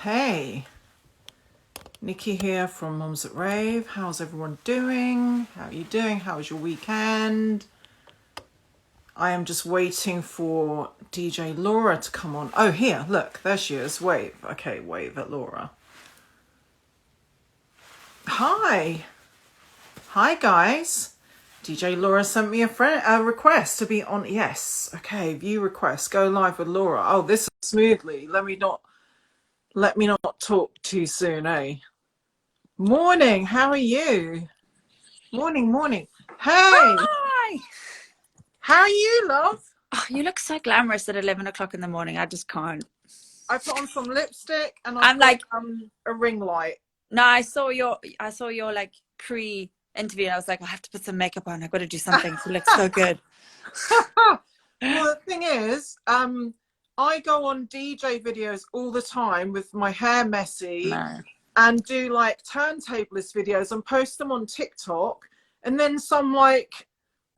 Hey, Nikki here from Mums at Rave. How's everyone doing? How are you doing? How was your weekend? I am just waiting for DJ Lora to come on. Oh, here, look, there she is. Wave. Okay, wave at Lora. Hi. Hi, guys. DJ Lora sent me a request to be on. Yes. Okay, view request. Go live with Lora. Oh, this is smoothly. Let me not talk too soon, eh? Morning, how are you? Morning. Hey, Hi! how are you, love? Oh, you look so glamorous at 11 o'clock in the morning. I just can't. I put on some lipstick and I've I'm got like, a ring light. no, I saw your like pre-interview and I was like, I have to put some makeup on. I've got to do something to look so good. Well, the thing is, I go on DJ videos all the time with my hair messy No. and do like turntablist videos and post them on TikTok. And then some like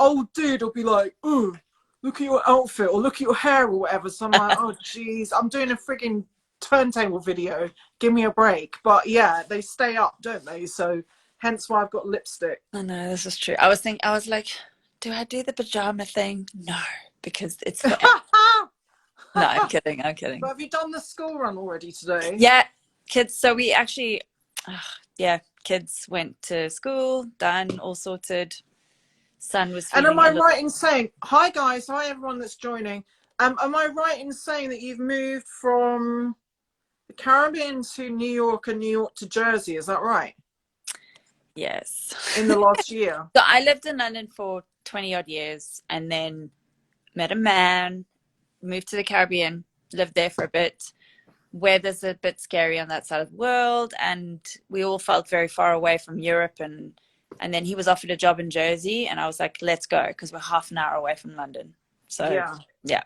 old dude will be like, "Ooh, look at your outfit or look at your hair or whatever." So I'm like, oh, geez, I'm doing a frigging turntable video. Give me a break. But yeah, they stay up, don't they? So hence why I've got lipstick. I know, this is true. I was like, do I do the pajama thing? No, because it's for. No, I'm kidding. I'm But kidding. have you done the school run already today? Yeah, kids. So we actually, yeah, kids went to school, done, all sorted. Son was And am feeling a I little. right in saying, hi guys, hi everyone that's joining. Am I right in saying that you've moved from the Caribbean to New York and New York to Jersey? Is that right? Yes. In the last year? So I lived in London for 20 odd years and then met a man, moved to the Caribbean, lived there for a bit. Weather's a bit scary on that side of the world, and we all felt very far away from Europe. And then he was offered a job in Jersey, and I was like, let's go, because we're half an hour away from London. So Yeah. yeah,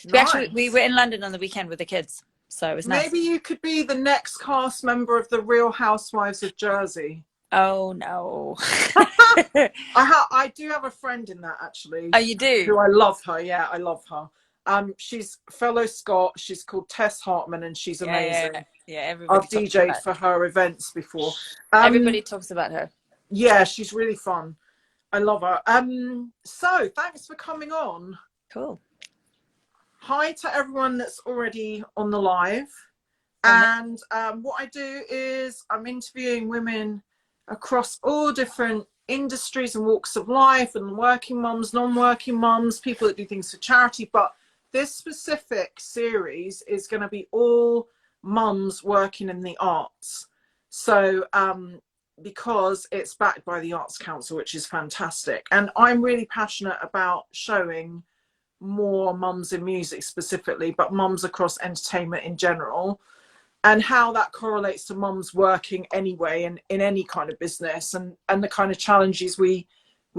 we Nice. were in London on the weekend with the kids, so it was nice. Maybe you could be the next cast member of the Real Housewives of Jersey. Oh no. I do have a friend in that actually, Oh, you do? who I love her. Yeah, I love her. She's fellow Scot. She's called Tess Hartman, and she's amazing. Yeah. Everybody I've talks DJ'd about. for her events before. Everybody talks about her. Yeah, she's really fun. I love her. So thanks for coming on. Cool. Hi to everyone that's already on the live. Oh, And what I do is I'm interviewing women across all different industries and walks of life, and working mums, non-working mums, people that do things for charity. But this specific series is going to be all mums working in the arts. So because it's backed by the Arts Council, which is fantastic. And I'm really passionate about showing more mums in music specifically, but mums across entertainment in general, and how that correlates to mums working anyway and in any kind of business, and the kind of challenges we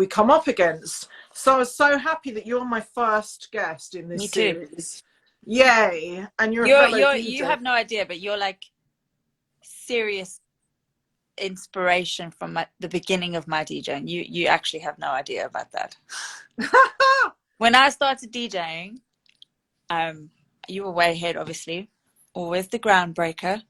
come up against. So I was so happy that you're my first guest in me this too. series. Yay. And you're a You're fellow you're you DJ. have no idea, but you're like serious inspiration from the beginning of my DJing. You actually have no idea about that. When I started DJing, you were way ahead, obviously. Always the groundbreaker.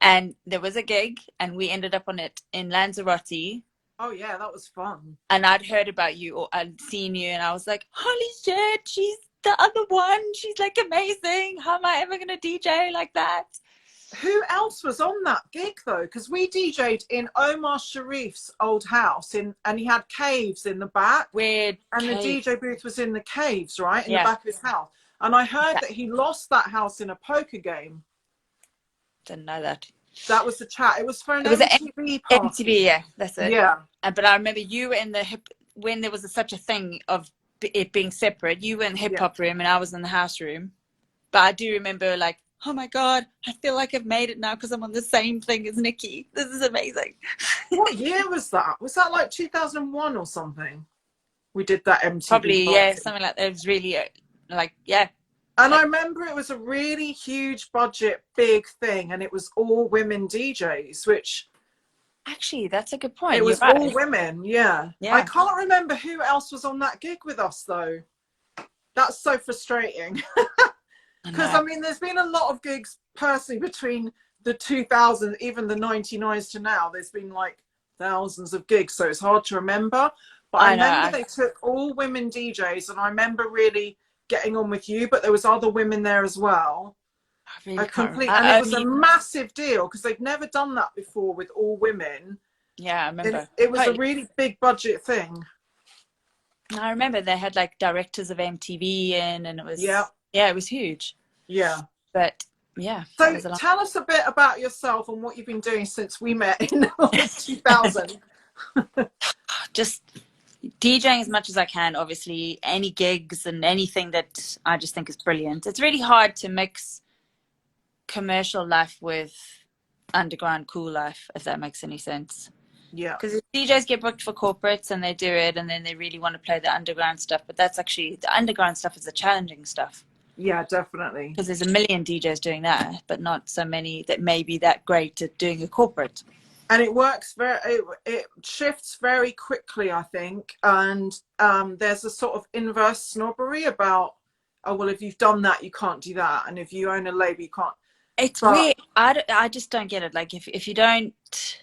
And there was a gig, and we ended up on it in Lanzarote. Oh yeah, that was fun. And I'd heard about you or I'd seen you, and I was like, holy shit, she's the other one. She's like amazing. How am I ever gonna DJ like that? Who else was on that gig though? Because we DJ'd in Omar Sharif's old house, and he had caves in the back, Weird and the cave. DJ booth was in the caves, right in the Yeah. back of his house. And I heard that he lost that house in a poker game. Didn't know that. That was the chat. It was for an It was an MTV MTV, party. yeah, that's it. Yeah. But I remember you were in the hip when there was such a thing of it being separate. You were in the hip Yeah. hop room, and I was in the house room. But I do remember, like, oh my god, I feel like I've made it now because I'm on the same thing as Nikki. This is amazing. What year was that? Was that like 2001 or something? We did that MTV Probably, party. yeah, something like that. It was really like, yeah. And Like, I remember it was a really huge budget, big thing, and it was all women DJs, which actually, that's a good it point. You're was all right. women. Yeah. I Yeah. can't remember who else was on that gig with us though. That's so frustrating. I Because know. I mean, there's been a lot of gigs personally between the 2000s, even the 99s to now. There's been like thousands of gigs, so it's hard to remember. But I I know. remember they took all women DJs, and I remember really getting on with you. But there was other women there as well. I A really can't remember. complete, and it I was a only, massive deal because they'd never done that before with all women. yeah, I And remember. it was a Totally. really big budget thing. I remember they had like directors of MTV in, and it Yeah, was, yeah, it was huge. yeah. But yeah, that So was a lot. tell us a bit about yourself and what you've been doing since we met in 2000. Just DJing as much as I can, obviously, any gigs and anything that I just think is brilliant. It's really hard to mix commercial life with underground cool life, if that makes any sense. Yeah, Because DJs get booked for corporates and they do it, and then they really want to play the underground stuff. But that's actually, the underground stuff is the challenging stuff. yeah, definitely. Because there's a million DJs doing that, but not so many that may be that great at doing a corporate. And it works it shifts very quickly, I think. And there's a sort of inverse snobbery about, oh, well, if you've done that, you can't do that. And if you own a label, you can't. It's But weird. I just don't get it. Like if you don't,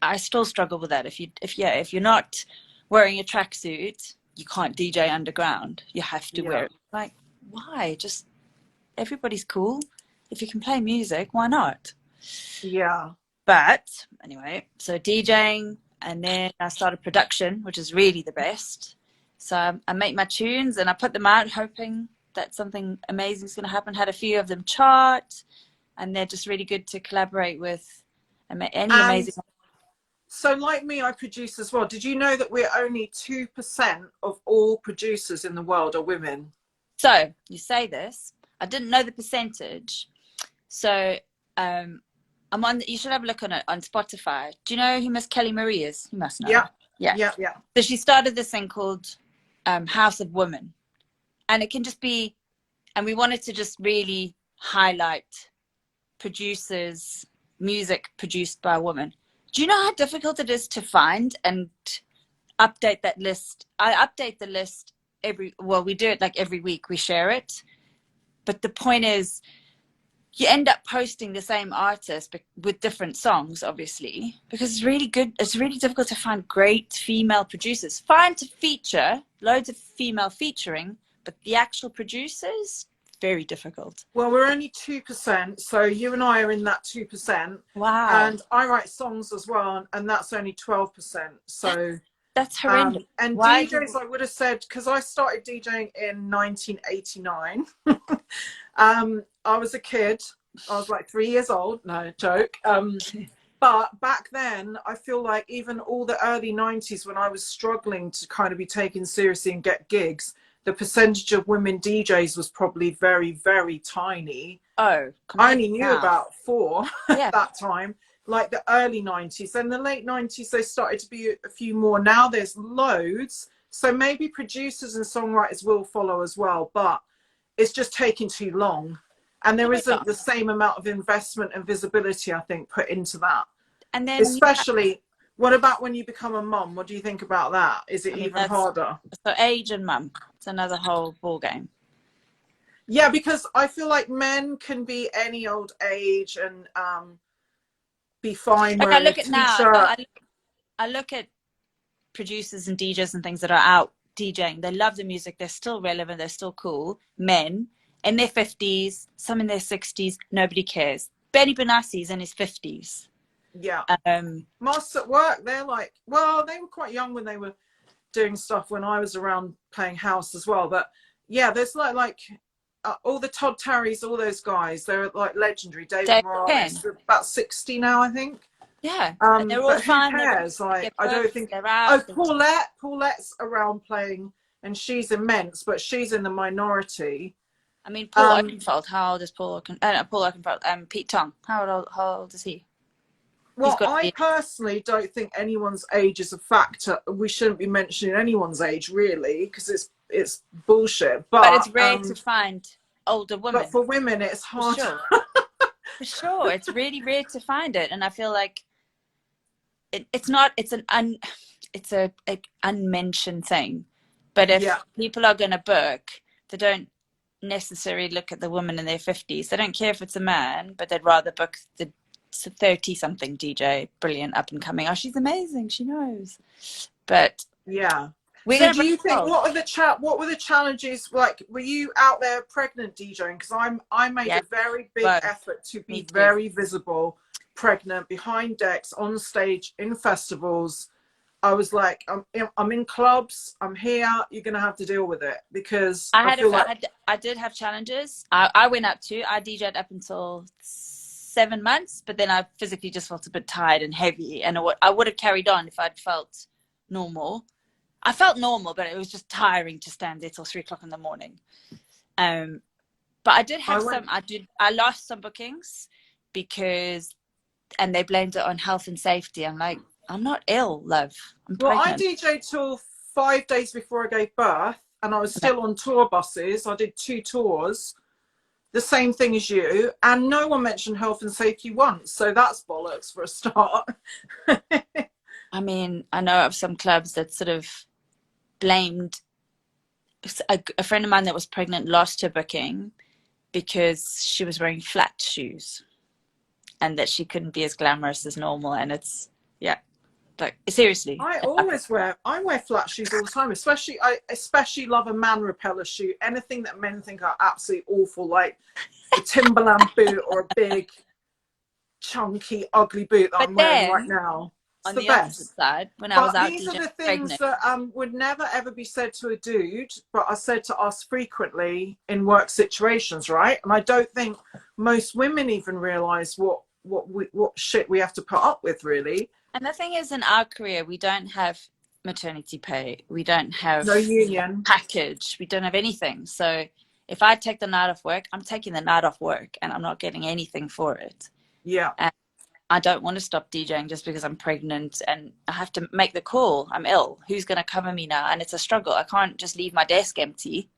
I still struggle with that. If you're not wearing a tracksuit, you can't DJ underground. You have to wear it. Like, why? Just everybody's cool. If you can play music, why not? yeah. But anyway, so DJing, and then I started production, which is really the best. So I make my tunes and I put them out hoping that something amazing is going to happen. Had a few of them chart, and they're just really good to collaborate with any And amazing. so like me, I produce as well. Did you know that we're only 2% of all producers in the world are women? So you say this, I didn't know the percentage. So I'm on. You should have a look on it on Spotify. Do you know who Miss Kelly Marie is? You must know. Yeah, Yeah. yeah, yeah. So she started this thing called House of Women, and it can just be, and we wanted to just really highlight producers, music produced by a woman. Do you know how difficult it is to find and update that list? I update the list we do it like every week. We share it, but the point is, you end up posting the same artist but with different songs, obviously, because it's really good. It's really difficult to find great female producers. Fine to feature, loads of female featuring, but the actual producers, very difficult. Well, we're only 2%, so you and I are in that 2%. Wow. And I write songs as well, and that's only 12%. So that's horrendous. And Why DJs, I would have said, because I started DJing in 1989. I was a kid. I was like 3 years old. No, joke. But back then, I feel like even all the early 90s, when I was struggling to kind of be taken seriously and get gigs, the percentage of women DJs was probably very, very tiny. Oh, I only knew about 4 yeah. at that time, like the early 90s. And the late 90s, there started to be a few more. Now there's loads. So maybe producers and songwriters will follow as well, but it's just taking too long. And there isn't the same amount of investment and visibility, I think, put into that. And then especially, what about when you become a mum? What do you think about that? Is it even harder? So age and mum, it's another whole ball game. Yeah, because I feel like men can be any old age and be fine. Like I look at now, I look at producers and DJs and things that are out DJing. They love the music. They're still relevant. They're still cool. Men in their 50s, some in their 60s, nobody cares. Benny Benassi's in his 50s. Yeah. Masters at Work, they're like, well, they were quite young when they were doing stuff when I was around playing house as well. But yeah, there's like all the Todd Terrys, all those guys, they're like legendary. David Morales, about 60 now, I think. Yeah, and they're all fine. Who cares? Like, I don't think. Paulette's around playing, and she's immense, but she's in the minority. I mean, Paul Oakenfold. How old is Paul Oakenfold? Pete Tong. How old is he? Well, I personally don't think anyone's age is a factor. We shouldn't be mentioning anyone's age, really, because it's bullshit. But it's rare to find older women. But for women, it's hard. For sure. For sure, it's really rare to find it, and I feel like it's not. It's an unmentioned thing. But if people are going to book, they don't. necessarily look at the woman in their 50s. They don't care if it's a man, but they'd rather book the 30-something DJ, brilliant, up and coming. Oh, she's amazing. She knows. But yeah. we're So going to do you think, roll. what were the challenges like? Were you out there pregnant DJing? Because I made Yeah, a very big both. effort to Me be too. very visible, pregnant, behind decks, on stage, in festivals. I was like, I'm in clubs, I'm here, you're gonna have to deal with it, because I feel like I did have challenges. I went up too. I DJed up until 7 months, but then I physically just felt a bit tired and heavy, and I would have carried on if I'd felt normal. I felt normal, but it was just tiring to stand there till 3 o'clock in the morning. But I did have I lost some bookings because, and they blamed it on health and safety. I'm like, I'm not ill, love. I'm pregnant. I DJed till 5 days before I gave birth, and I was still on tour buses. I did 2 tours, the same thing as you, and no one mentioned health and safety once, so that's bollocks for a start. I mean, I know of some clubs that sort of blamed a friend of mine that was pregnant lost her booking because she was wearing flat shoes and that she couldn't be as glamorous as normal. And it's, yeah, like, seriously. I wear flat shoes all the time, I especially love a man repeller shoe. Anything that men think are absolutely awful, like a Timberland boot or a big chunky ugly boot that I'm wearing right now. It's on the the opposite best. side, when I was But out these are DJing the things pregnant, that would never ever be said to a dude, but are said to us frequently in work situations, right? And I don't think most women even realize what shit we have to put up with, really. and the thing is, in our career, we don't have maternity pay, we don't have No union. package, we don't have anything. So if I take the night off work, I'm taking the night off work, and I'm not getting anything for it. Yeah. And I don't want to stop DJing just because I'm pregnant and I have to make the call. I'm ill. Who's going to cover me now? And it's a struggle. I can't just leave my desk empty.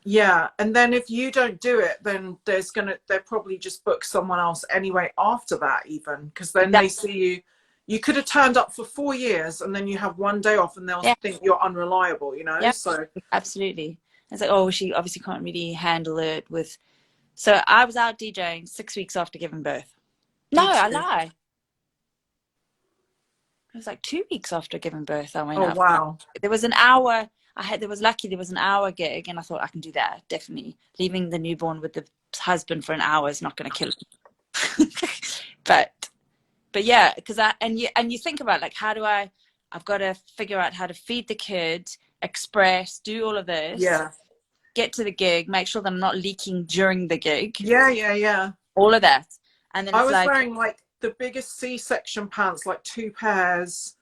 Yeah, and then if you don't do it, then they'll probably just book someone else anyway after that, even, because then they see you could have turned up for 4 years and then you have 1 day off and they'll think you're unreliable, you know? Yeah, so absolutely. It's like, oh, she obviously can't really handle it with. So I was out DJing 6 weeks after giving birth. No, I lie. It was like 2 weeks after giving birth. I went out. Wow. There was an hour. There was an hour gig, and I thought I can do that. Definitely. Leaving the newborn with the husband for an hour is not going to kill him. but yeah, because you think about, like, I've got to figure out how to feed the kid, express, do all of this. Yeah. Get to the gig, make sure that I'm not leaking during the gig. Yeah. All of that. And then I was wearing like the biggest C-section pants, like 2 pairs,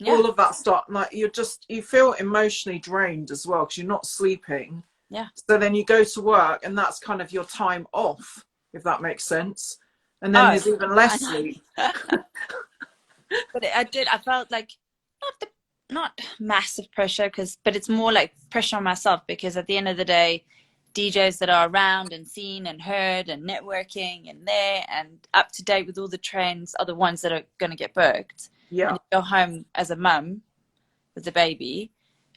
all of that stuff. Like you feel emotionally drained as well because you're not sleeping. Yeah. So then you go to work and that's kind of your time off, if that makes sense. And then there's even less sleep. But I felt like not massive pressure, but it's more like pressure on myself, because at the end of the day, DJs that are around and seen and heard and networking and there and up to date with all the trends are the ones that are going to get booked. Yeah. And you go home as a mum with the baby,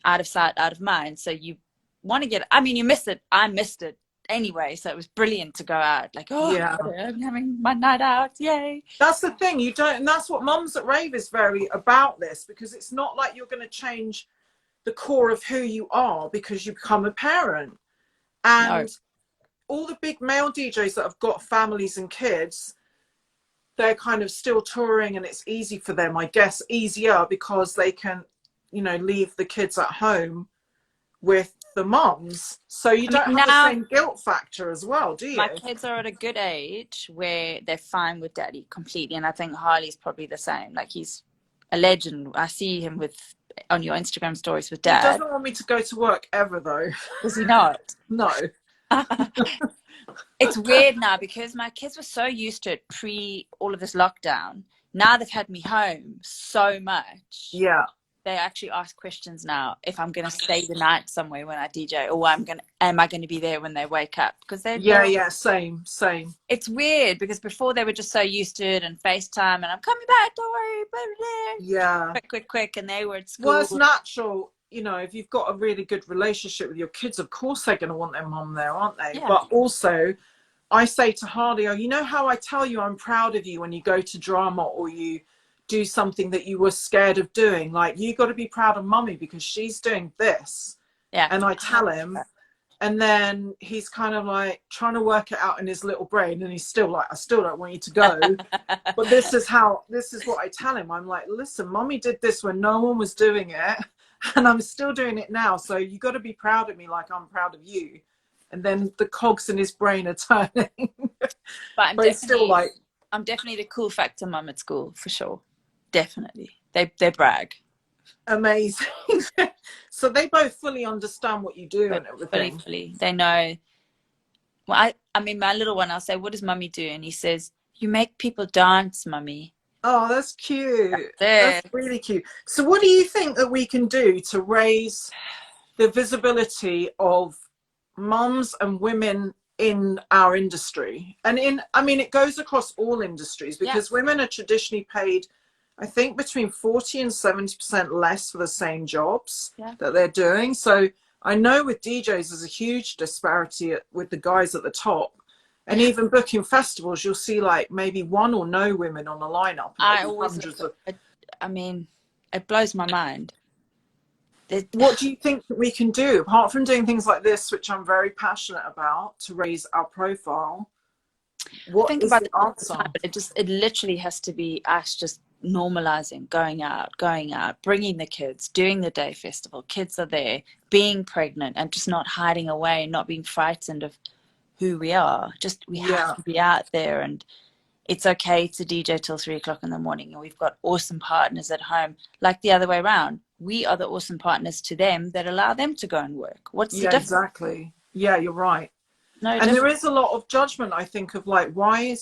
out of sight, out of mind. So you want to you miss it. I missed it anyway. So it was brilliant to go out. Like, I'm having my night out. Yay. That's the thing. And that's what Mums at Rave is very about this, because it's not like you're going to change the core of who you are because you become a parent. And all the big male DJs that have got families and kids, they're kind of still touring, and it's easy for them, I guess, easier because they can, leave the kids at home with the mums. So you don't have the same guilt factor as well, do you? My kids are at a good age where they're fine with daddy completely. And I think Harley's probably the same. Like, he's a legend. I see him on your Instagram stories with dad. He doesn't want me to go to work ever, though. Does he not? No. It's weird now because my kids were so used to it pre all of this lockdown. Now they've had me home so much. Yeah. They actually ask questions now if I'm going to stay the night somewhere when I DJ, or am I going to be there when they wake up? Because same. It's weird because before they were just so used to it and FaceTime and I'm coming back, don't worry, blah, blah, blah. Yeah. Quick, and they were at school. Well, it's natural. you know, if you've got a really good relationship with your kids, of course they're going to want their mum there, aren't they? Yeah. But also, I say to Harley, oh, you know how I tell you I'm proud of you when you go to drama or you do something that you were scared of doing? Like, you got to be proud of mummy because she's doing this. Yeah. And I tell him, and then he's kind of like trying to work it out in his little brain, and he's still like, I still don't want you to go. But this is what I tell him. I'm like, listen, mummy did this when no one was doing it, and I'm still doing it now. So you got to be proud of me like I'm proud of you. And then the cogs in his brain are turning. But But it's still like, I'm definitely the cool factor mum at school, for sure. Definitely. They brag. amazing. So they both fully understand what you do and everything. Fully. They know. Well, I mean, my little one, I'll say, what does mummy do? And he says, you make people dance, mummy. Oh, that's cute. That's really cute. So what do you think that we can do to raise the visibility of mums and women in our industry? And I mean, it goes across all industries, because women are traditionally paid, I think, between 40 and 70% less for the same jobs that they're doing. So I know with DJs, there's a huge disparity with the guys at the top. And even booking festivals, you'll see like maybe one or no women on the lineup. I mean, it blows my mind. What do you think that we can do, apart from doing things like this, which I'm very passionate about, to raise our profile? What is the answer? It literally has to be us just normalizing, going out, bringing the kids, doing the day festival. Kids are there, being pregnant, and just not hiding away, not being frightened of who we are. Just we have to be out there, and it's okay to DJ till 3 o'clock in the morning, and we've got awesome partners at home. Like the other way around, we are the awesome partners to them that allow them to go and work. What's the difference? Exactly. Yeah, you're right. No, and there is a lot of judgment, I think, of like, why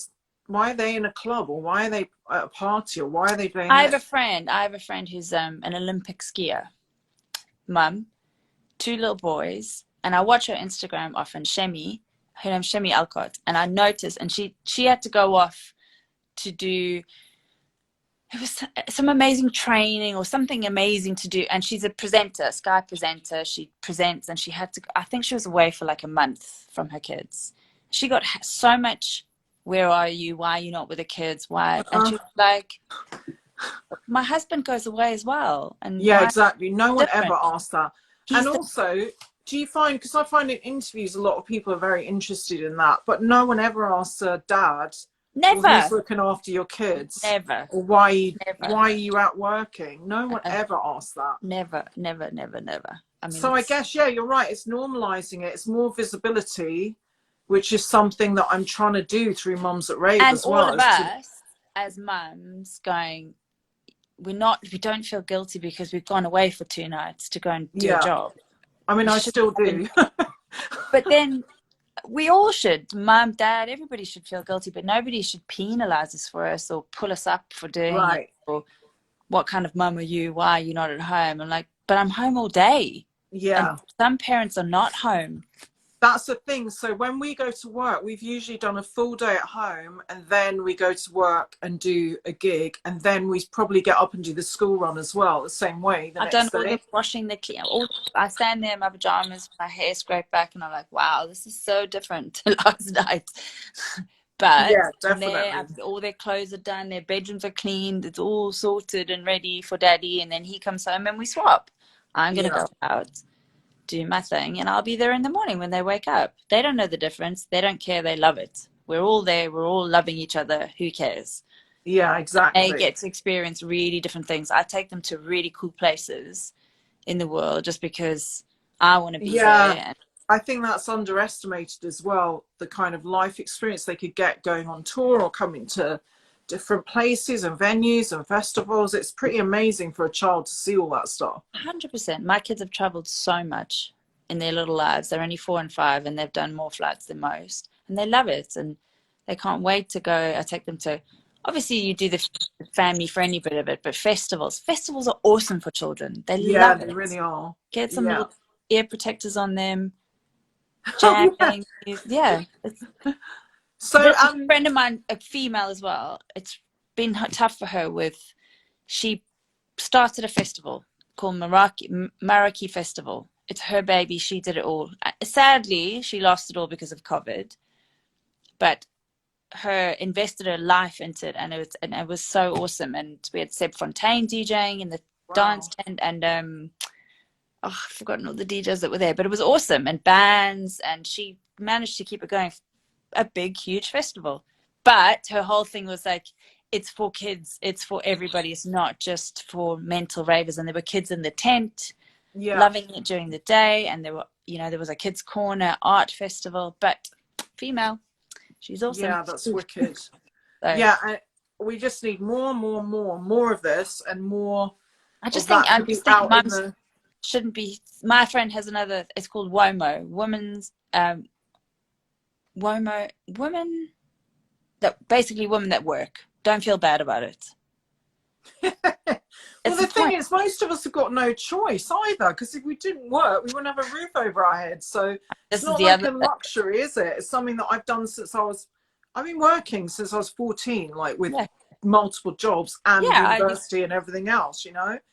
are they in a club, or why are they at a party, or why are they doing I have a friend who's an Olympic skier, mum, 2 little boys, and I watch her Instagram often, Shemi. Her name's Shemi Alcott, and I noticed, and she had to go off to do, it was some amazing training or something amazing to do, and she's a presenter, Sky presenter. She presents, and she had to, I think she was away for like a month from her kids. She got so much, where are you, why are you not with the kids, why? And she was like, my husband goes away as well. And exactly, no one ever asked that. And also, do you find, because I find in interviews a lot of people are very interested in that, but no one ever asks a dad, who's looking after your kids, or why are you out working? No one ever asks that. Never. I mean, so I guess, you're right, it's normalizing it, it's more visibility, which is something that I'm trying to do through Mums at Rave as well. And all of us as mums going, we don't feel guilty because we've gone away for 2 nights to go and do a job. I mean, I still do. But then we all should, mum, dad, everybody should feel guilty, but nobody should penalize us for us or pull us up for doing it. Or what kind of mum are you? Why are you not at home? I'm like, but I'm home all day. Yeah. And some parents are not home. That's the thing. So when we go to work, we've usually done a full day at home, and then we go to work and do a gig, and then we probably get up and do the school run as well, the same way. I've done all the washing, the clean. I stand there in my pajamas, my hair scraped back, and I'm like, wow, this is so different to last night. But definitely. all their clothes are done, their bedrooms are cleaned, it's all sorted and ready for daddy, and then he comes home and we swap. I'm going to go out, do my thing, and I'll be there in the morning when they wake up. They don't know the difference. They don't care. They love it. We're all there. We're all loving each other. Who cares? Yeah, exactly. They get to experience really different things. I take them to really cool places in the world just because I want to be there. I think that's underestimated as well, the kind of life experience they could get going on tour or coming to different places and venues and festivals. It's pretty amazing for a child to see all that stuff. 100%. My kids have traveled so much in their little lives. They're only 4 and 5, and they've done more flights than most, and they love it, and they can't wait to go. I take them to, obviously you do the family friendly bit of it, but festivals are awesome for children. They love it. They really are. Get some little ear protectors on them, jamming. So a friend of mine, a female as well, it's been tough for her she started a festival, called Maraki Festival. It's her baby. She did it all. Sadly, she lost it all because of COVID, but her invested her life into it, and it was so awesome. And we had Seb Fontaine DJing in the dance tent, and I've forgotten all the DJs that were there, but it was awesome, and bands, and she managed to keep it going. A big, huge festival. But her whole thing was like, it's for kids, it's for everybody, it's not just for mental ravers. And there were kids in the tent loving it during the day, and there were, there was a kids corner art festival, but female. She's awesome. Yeah, that's wicked. So, we just need more of this, and more. I just think mums shouldn't be. My friend has another. It's called WOMO, women's WOMO, women that work. Don't feel bad about it. Well, the thing is, most of us have got no choice either, because if we didn't work, we wouldn't have a roof over our heads. So it's not like a luxury, is it? It's something that I've done since I've been working since I was 14, like with multiple jobs and university and everything else,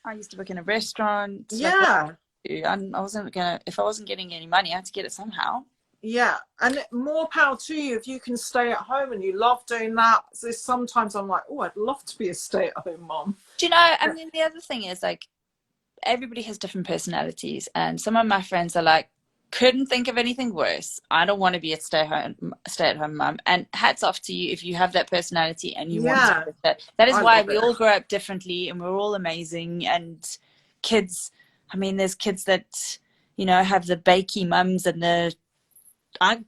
I used to work in a restaurant. Yeah. If I wasn't getting any money, I had to get it somehow. Yeah, and more power to you if you can stay at home and you love doing that. So sometimes I'm like, oh, I'd love to be a stay-at-home mom. Do you know, I mean, the other thing is, like, everybody has different personalities, and some of my friends are like, couldn't think of anything worse. I don't want to be a stay-at-home mom. And hats off to you if you have that personality and you want to do that. That is why we all grow up differently, and we're all amazing. And kids, I mean, there's kids that, have the bakey mums and I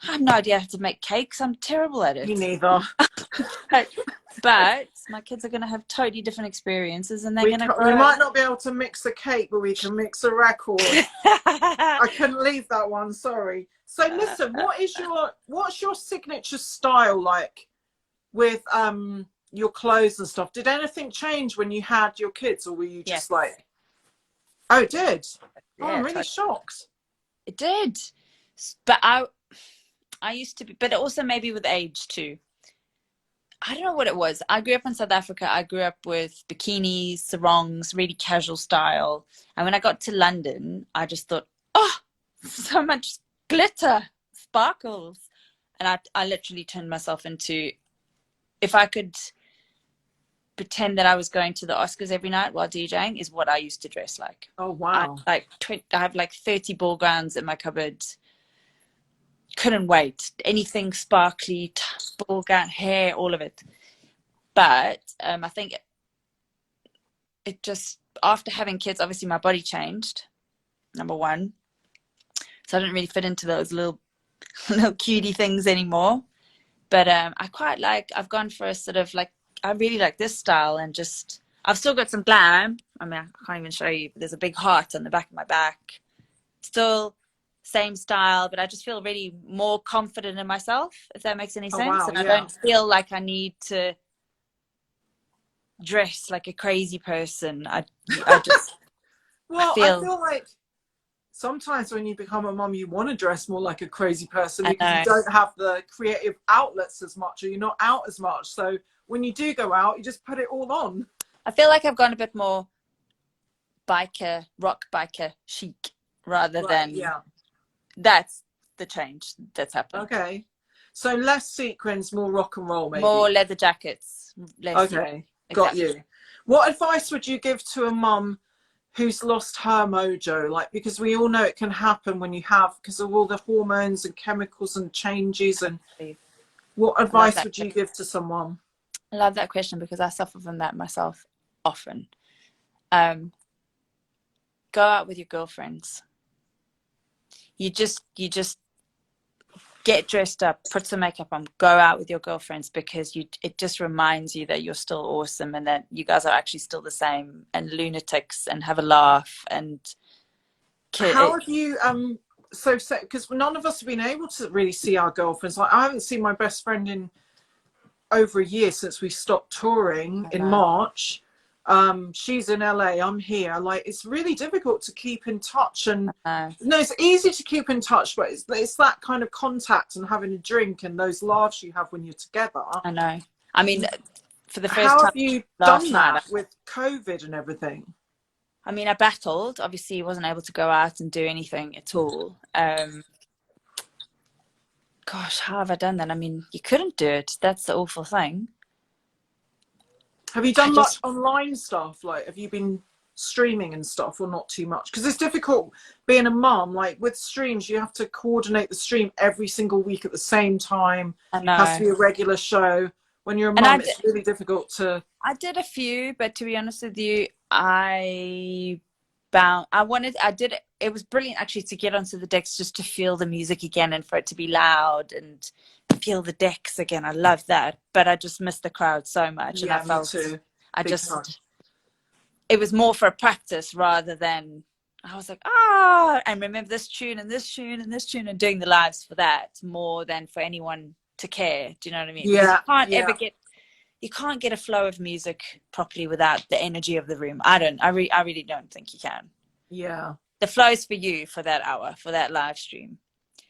have no idea how to make cakes. I'm terrible at it. Me neither. But my kids are going to have totally different experiences, and they're going to. We might not be able to mix a cake, but we can mix a record. I couldn't leave that one. Sorry. So listen, what's your signature style like with your clothes and stuff? Did anything change when you had your kids, or were you just like? Oh, it did. Yeah, I'm really shocked. It did. But I used to be, but also maybe with age too. I don't know what it was. I grew up in South Africa. I grew up with bikinis, sarongs, really casual style. And when I got to London, I just thought, oh, so much glitter, sparkles. And I literally turned myself into, if I could pretend that I was going to the Oscars every night while DJing, is what I used to dress like. Oh, wow. I have like 30 ball gowns in my cupboard. Couldn't wait. Anything sparkly, ball gown, hair, all of it. But I think it just, after having kids, obviously my body changed, number one. So I didn't really fit into those little cutie things anymore. But I've gone for a sort of like, I really like this style, and just, I've still got some glam. I mean, I can't even show you, but there's a big heart on the back of my back. Still same style, but I just feel really more confident in myself, if that makes any sense. Wow, and I don't feel like I need to dress like a crazy person. I just I feel like sometimes when you become a mum, you want to dress more like a crazy person, because you don't have the creative outlets as much, or you're not out as much. So when you do go out, you just put it all on. I feel like I've gone a bit more rock biker chic, rather than that's the change that's happened. Okay, so less sequins, more rock and roll, maybe. More leather jackets. Okay, got you. What advice would you give to a mum who's lost her mojo? Like, because we all know it can happen when you have, because of all the hormones and chemicals and changes. And what advice would you give to someone? I love that question, because I suffer from that myself often. Go out with your girlfriends. You just get dressed up, put some makeup on, go out with your girlfriends, because it just reminds you that you're still awesome, and that you guys are actually still the same, and lunatics, and have a laugh. And how have you because none of us have been able to really see our girlfriends. Like, I haven't seen my best friend in over a year since we stopped touring in March. She's in LA, I'm here. Like, it's really difficult to keep in touch. And no, it's easy to keep in touch, but it's that kind of contact and having a drink and those laughs you have when you're together. I know. I mean, for the first time, time, how have you done that with COVID and everything? I mean, I battled. Obviously, wasn't able to go out and do anything at all. Gosh, how have I done that? I mean, you couldn't do it. That's the awful thing. Have you done much online stuff? Like, have you been streaming and stuff, or not too much? Because it's difficult being a mum. Like with streams, you have to coordinate the stream every single week at the same time. I know. It has to be a regular show. When you're a mum, it's really difficult to. I did a few, but to be honest with you, it was brilliant actually to get onto the decks just to feel the music again and for it to be loud and feel the decks again. I love that, but I just missed the crowd so much. Yeah, and I felt me too. it was more for a practice rather than I was like, and remember this tune and this tune and this tune, and doing the lives for that more than for anyone to care. Do you know what I mean? Yeah. You can't get a flow of music properly without the energy of the room. I really don't think you can. Yeah. The flow's for you for that hour, for that live stream.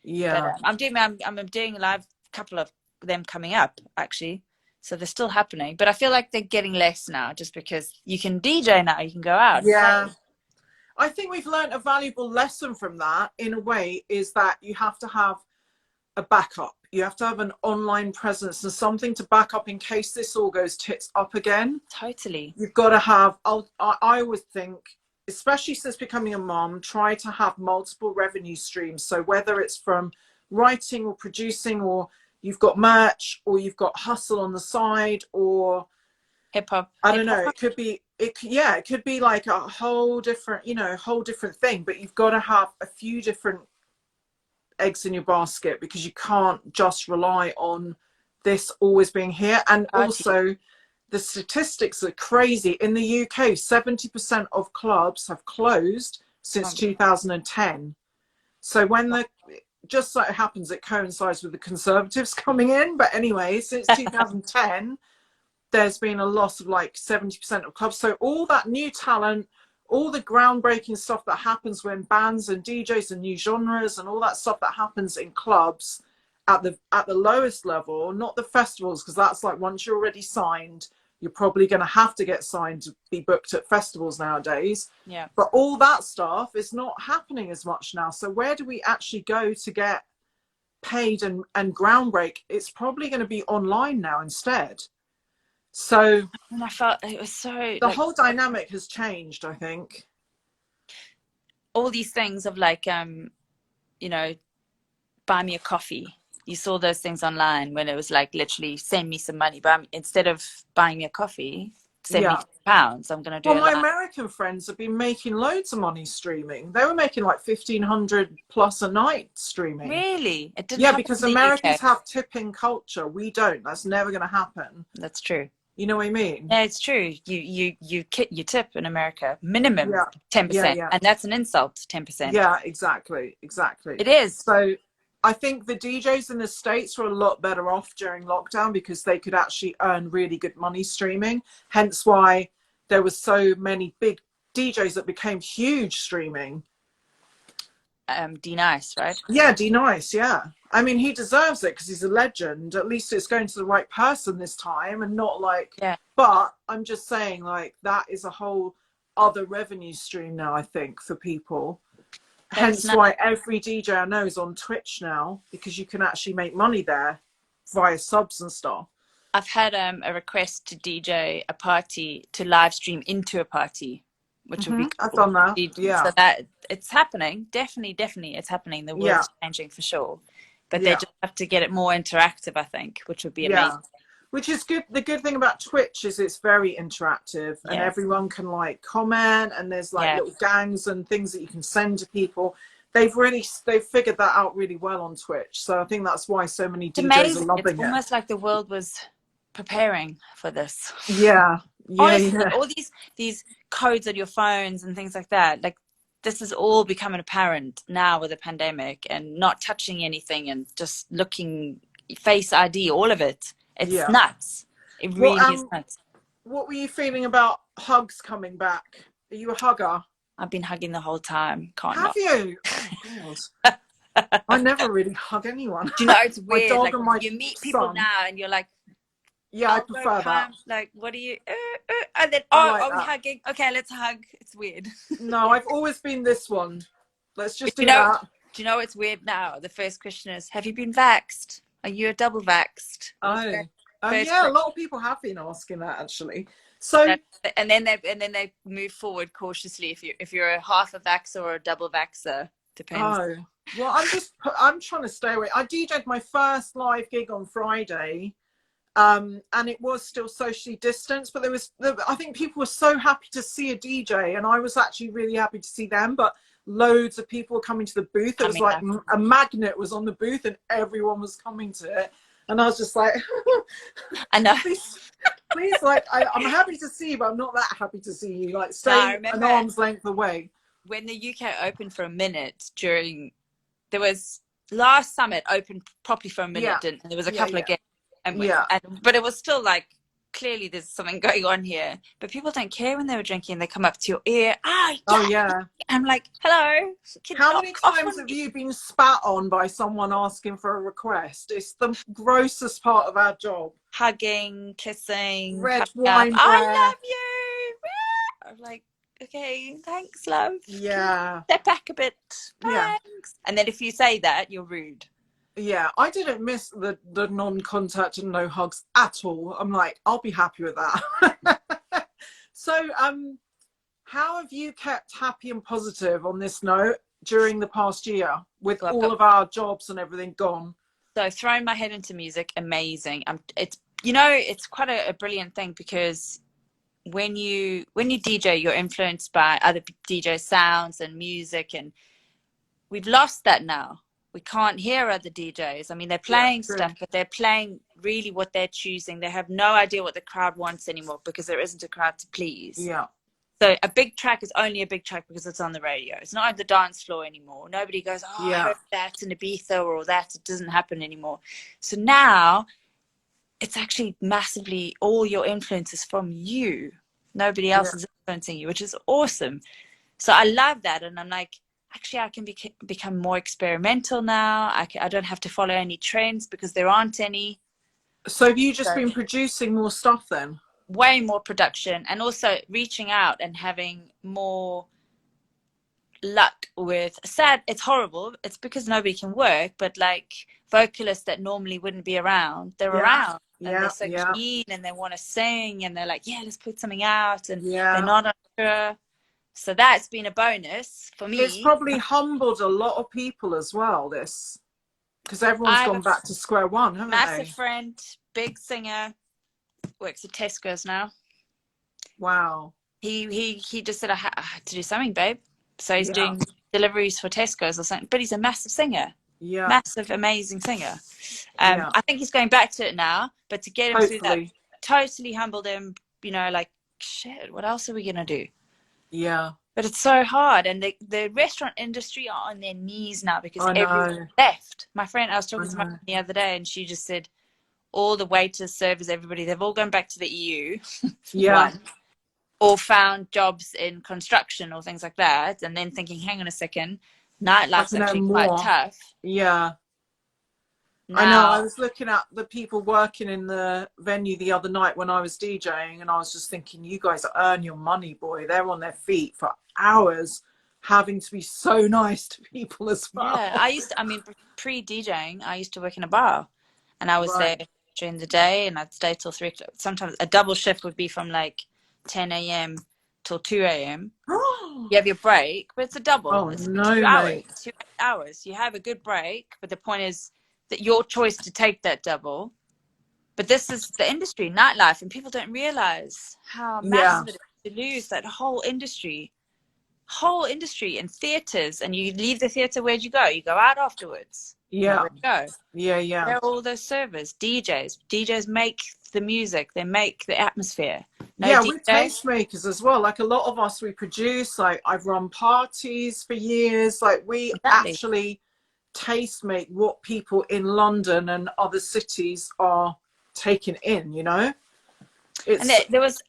Yeah. But, I'm doing a live, couple of them coming up actually. So they're still happening, but I feel like they're getting less now just because you can DJ now, you can go out. Yeah. I think we've learned a valuable lesson from that in a way, is that you have to have a backup. You have to have an online presence and something to back up in case this all goes tits up again. Totally. You've got to have, I always think, especially since becoming a mom, try to have multiple revenue streams. So whether it's from writing or producing, or you've got merch, or you've got hustle on the side, or hip hop. I don't know. It could be like a whole different thing, but you've got to have a few different eggs in your basket, because you can't just rely on this always being here. And also the statistics are crazy. In the UK, 70% of clubs have closed since 2010. So when just so it happens, it coincides with the Conservatives coming in. But anyway, since 2010, there's been a loss of like 70% of clubs. So all that new talent, all the groundbreaking stuff that happens when bands and DJs and new genres and all that stuff that happens in clubs at the lowest level, not the festivals, because that's like once you're already signed, you're probably going to have to get signed to be booked at festivals nowadays. Yeah. But all that stuff is not happening as much now. So where do we actually go to get paid and groundbreak? It's probably going to be online now instead. So and I felt it was so the whole dynamic has changed, I think. All these things of like buy me a coffee. You saw those things online when it was like literally send me some money, but instead of buying me a coffee, send me £50. I'm gonna do my American friends have been making loads of money streaming. They were making like 1,500 plus a night streaming. Really? It didn't because Americans have tipping culture. We don't. That's never going to happen. That's true. You know what I mean? Yeah, it's true. You tip in America minimum 10%, and that's an insult. 10%. Yeah, exactly. It is. So I think the DJs in the States were a lot better off during lockdown because they could actually earn really good money streaming. Hence why there was so many big DJs that became huge streaming. D Nice, right? Yeah, D Nice, yeah. I mean, he deserves it because he's a legend. At least it's going to the right person this time and not like... Yeah. But I'm just saying, like, that is a whole other revenue stream now, I think, for people. Hence why every DJ I know is on Twitch now, because you can actually make money there via subs and stuff. I've had a request to DJ a party, to live stream into a party, which would be cool. I've done that. Yeah. So that it's happening. Definitely it's happening. The world's changing for sure. But they just have to get it more interactive, I think, which would be amazing. Which is good. The good thing about Twitch is it's very interactive and everyone can like comment, and there's like little gangs and things that you can send to people. They've figured that out really well on Twitch. So I think that's why so many DJs are loving it. It's almost like the world was preparing for this. Yeah. Honestly, all these codes on your phones and things like that, like this is all becoming apparent now with the pandemic, and not touching anything and just looking Face ID, all of it. It's nuts. It really is nuts. What were you feeling about hugs coming back? Are you a hugger? I've been hugging the whole time. Have you? Oh, God. I never really hug anyone. Do you know, it's weird. Like, you meet people now and you're like, Yeah, I elbow prefer that. pump. Like, what do you? And then, I oh, like are we that. hugging? Okay, let's hug. It's weird. No, I've always been this one. Let's just You do know, that. do you know what's weird now? The first question is, have you been vaxxed? Are you a double vaxxed? Oh, oh First yeah, a question. lot of people have been asking that actually. So, And then they move forward cautiously if you're a half a vaxxer or a double vaxxer. Depends. oh, well, I'm trying to stay away. I DJ'd my first live gig on Friday, and it was still socially distanced, but I think people were so happy to see a DJ, and I was actually really happy to see them, but loads of people were coming to the booth. It was like a magnet was on the booth and everyone was coming to it, and I was just like, I know. please, like, I'm happy to see you, but I'm not that happy to see you. Like, stay an arm's length away. When the UK opened for a minute there was last summer it opened properly for a minute, and there was a couple of games, but it was still like, clearly there's something going on here. But people don't care when they were drinking. They come up to your ear. Oh yeah. I'm like, hello. How many times have you been spat on by someone asking for a request? It's the grossest part of our job. Hugging, kissing, red wine breath. I love you. I'm like, okay, thanks, love. Yeah. Step back a bit. Thanks. Yeah. And then if you say that, you're rude. Yeah, I didn't miss the non-contact and no hugs at all. I'm like, I'll be happy with that. So, how have you kept happy and positive on this note during the past year with all of our jobs and everything gone? So throwing my head into music, amazing. It's quite a brilliant thing, because when you DJ, you're influenced by other DJ sounds and music, and we've lost that now. We can't hear other DJs. I mean, they're playing stuff, but they're playing really what they're choosing. They have no idea what the crowd wants anymore, because there isn't a crowd to please. Yeah. So a big track is only a big track because it's on the radio. It's not on the dance floor anymore. Nobody goes, I heard that in Ibiza or that. It doesn't happen anymore. So now it's actually massively all your influences from you. Nobody else is influencing you, which is awesome. So I love that. And I'm like, actually, I can become more experimental now. I don't have to follow any trends because there aren't any. So have you just been producing more stuff then? Way more production, and also reaching out and having more luck with it's horrible. It's because nobody can work, but like vocalists that normally wouldn't be around, they're around. And they're so keen and they want to sing, and they're like, yeah, let's put something out, and they're not unsure. So that's been a bonus for me. It's probably humbled a lot of people as well, this, because everyone's gone back to square one, haven't they? Massive friend, big singer, works at Tesco's now. Wow. He just said, I had to do something, babe. So he's doing deliveries for Tesco's or something. But he's a massive singer. Yeah. Massive, amazing singer. I think he's going back to it now. But to get him through that, totally humbled him. You know, like, shit, what else are we going to do? Yeah. But it's so hard. And the restaurant industry are on their knees now because everyone left. My friend, I was talking to my friend the other day, and she just said, all the waiters, servers, everybody, they've all gone back to the EU. Or found jobs in construction or things like that. And then thinking, hang on a second, nightlife's actually quite tough. Yeah. Now, I know. I was looking at the people working in the venue the other night when I was DJing, and I was just thinking, you guys earn your money, boy. They're on their feet for hours, having to be so nice to people as well. Yeah, pre-DJing, I used to work in a bar, and I was there during the day, and I'd stay till 3 o'clock. Sometimes a double shift would be from like 10 a.m. till 2 a.m. You have your break, but it's a double. Oh, it's no, 2 hours. 2 hours. You have a good break, but the point is that your choice to take that double. But this is the industry, nightlife, and people don't realize how massive it is to lose that whole industry in theaters. And you leave the theater, where'd you go? You go out afterwards. Yeah. Go. Yeah. They're all those servers, DJs make the music, they make the atmosphere. We're tastemakers as well. Like a lot of us, we produce, like I've run parties for years. Like we actually taste make what people in London and other cities are taking in, you know? And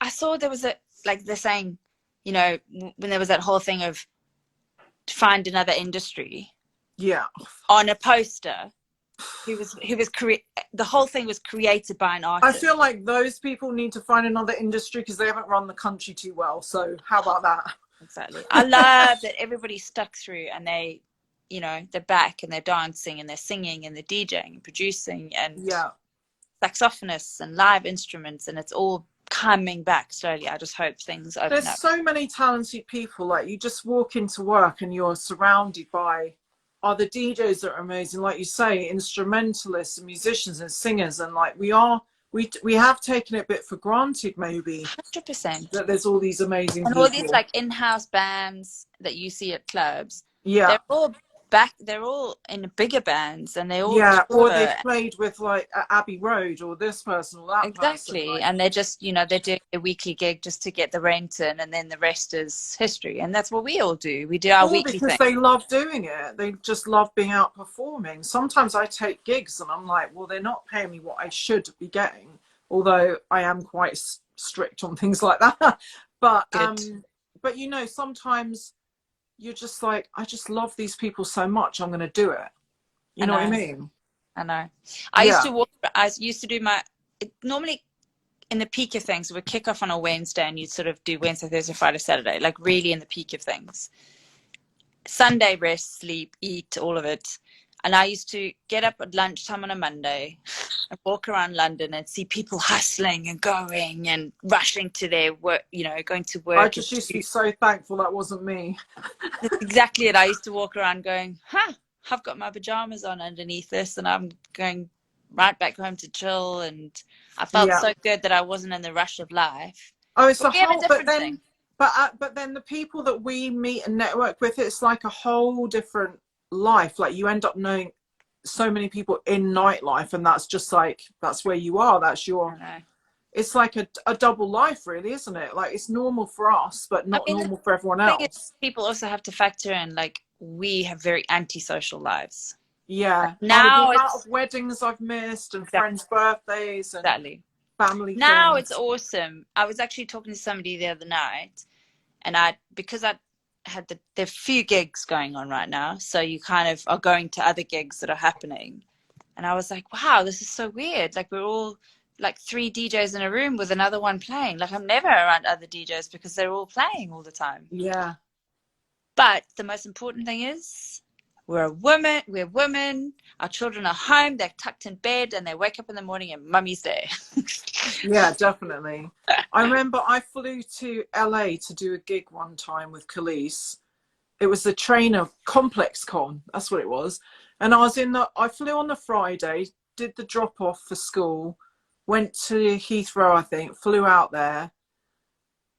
I saw there was they're saying, you know, when there was that whole thing of find another industry. Yeah. On a poster. The whole thing was created by an I artist. feel like those people need to find another industry because they haven't run the country too well. So how about that? Exactly. I love that everybody stuck through, and they, you know, they're back and they're dancing and they're singing and they're DJing and producing and Yeah. saxophonists and live instruments, and it's all coming back slowly. I just hope things open There's up. so many talented people. Like, you just walk into work and you're surrounded by other DJs that are amazing, like you say, instrumentalists and musicians and singers, and like we have taken it a bit for granted, maybe, 100%. that there's all these amazing And all these people. like in-house bands that you see at clubs, Yeah. they're all in bigger bands, and they all Yeah, or tour. they've played with like Abbey Road or this person or that person. Exactly. Like, And they're just, you know, they're doing a weekly gig just to get the rent in, and then the rest is history. And that's what we all do. We do our or weekly because thing. they love doing it. They just love being out performing. Sometimes I take gigs and I'm like, well, they're not paying me what I should be getting, although I am quite strict on things like that. But Good. but you know, sometimes you're just like, I just love these people so much, I'm going to do it. You I know what I know. mean? I know. Yeah. I used to do normally in the peak of things, we would kick off on a Wednesday, and you'd sort of do Wednesday, Thursday, Friday, Saturday, like really in the peak of things. Sunday, rest, sleep, eat, all of it. And I used to get up at lunchtime on a Monday and walk around London and see people hustling and going and rushing to their work, you know, going to I work. just used to be so thankful that wasn't me. That's exactly it. I used to walk around going, I've got my pajamas on underneath this, and I'm going right back home to chill. And I felt Yeah. so good that I wasn't in the rush of life. Oh, it's But a we have a whole, but different thing. then, but then the people that we meet and network with, it's like a whole different life. Like, you end up knowing so many people in nightlife, and that's just like, that's where you are. That's your, it's like a double life, really, isn't it? Like, it's normal for us, but I not mean, the normal for everyone thing is, else. people also have to factor in, like, we have very antisocial lives. Yeah. Oh, the Now amount it's of weddings I've missed and friends' birthdays and exactly. family Now it's things. awesome. I was actually talking to somebody the other night, and because I had there are few gigs going on right now, so you kind of are going to other gigs that are happening. And I was like, wow, this is so weird. Like, we're all like 3 DJs in a room with another one playing. Like, I'm never around other DJs because they're all playing all the time. Yeah. But the most important thing is we're women, our children are home, they're tucked in bed, and they wake up in the morning and mummy's there. Yeah, definitely. I remember I flew to LA to do a gig one time with Khalees. It was the trainer Complex Con, that's what it was. And I flew on the Friday, did the drop off for school, went to Heathrow, I think, flew out there,